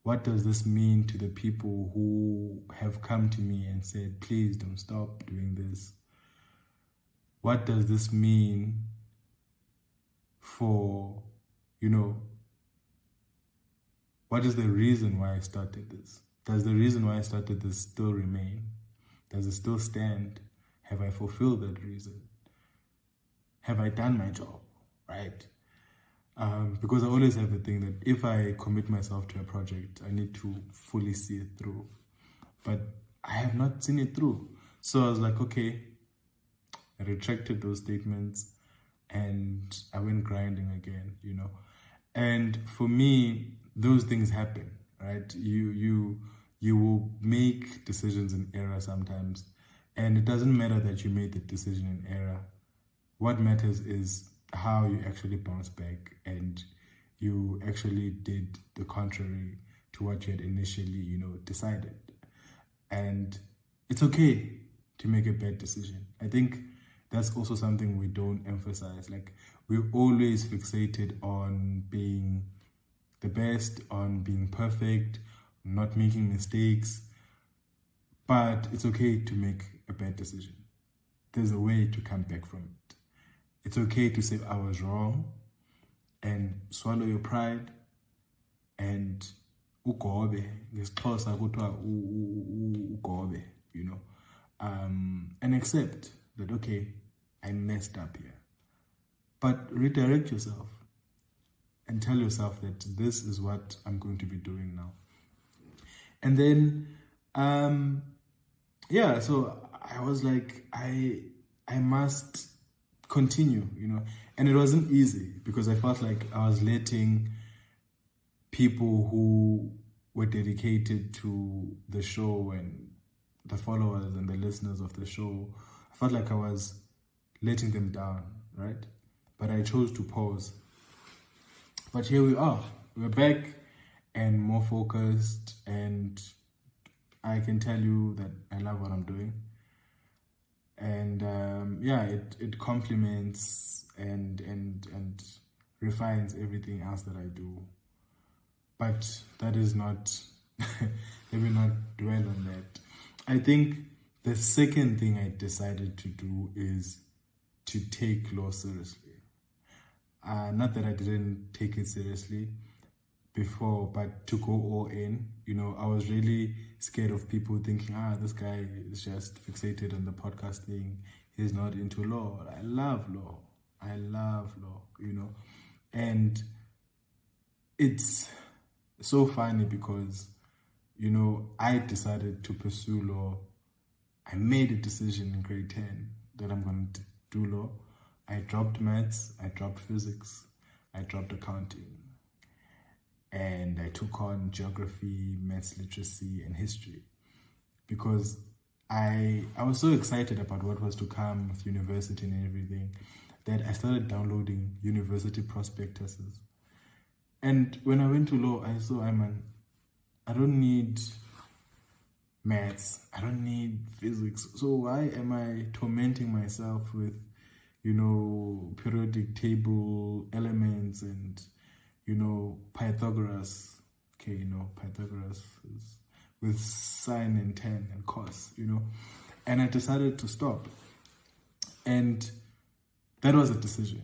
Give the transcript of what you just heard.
what does this mean to the people who have come to me and said, please don't stop doing this? What does this mean for, what is the reason why I started this? Does the reason why I started this still remain? Does it still stand? Have I fulfilled that reason? Have I done my job, right? Because I always have a thing that if I commit myself to a project, I need to fully see it through. But I have not seen it through. So I was like, okay, I retracted those statements and I went grinding again, And for me, those things happen, right? You will make decisions in error sometimes. And it doesn't matter that you made the decision in error. What matters is how you actually bounce back and you actually did the contrary to what you had initially, decided. And it's okay to make a bad decision. I think that's also something we don't emphasize. Like, we're always fixated on being the best, on being perfect, not making mistakes. But it's okay to make a bad decision. There's a way to come back from it. It's okay to say I was wrong and swallow your pride and ugobe, ngesixhosa kuthiwa ugobe, and accept that, okay, I messed up here. But redirect yourself and tell yourself that this is what I'm going to be doing now. And then, so I was like, I must continue, and it wasn't easy because I felt like I was letting people who were dedicated to the show and the followers and the listeners of the show, I felt like I was letting them down, right? But I chose to pause. But here we are. We're back and more focused, and I can tell you that I love what I'm doing. And it complements and refines everything else that I do. But that is not, let me not dwell on that. I think the second thing I decided to do is to take law seriously. Not that I didn't take it seriously before, but to go all in. I was really scared of people thinking, this guy is just fixated on the podcast thing. He's not into law. I love law. And it's so funny because, I decided to pursue law. I made a decision in grade 10 that I'm going to do law. I dropped maths, I dropped physics, I dropped accounting. And I took on geography, maths literacy, and history because I was so excited about what was to come with university and everything that I started downloading university prospectuses. And when I went to law, I saw, I don't need maths, I don't need physics. So why am I tormenting myself with, periodic table elements and Pythagoras, Pythagoras is with sine and tan and cos, and I decided to stop. And that was a decision.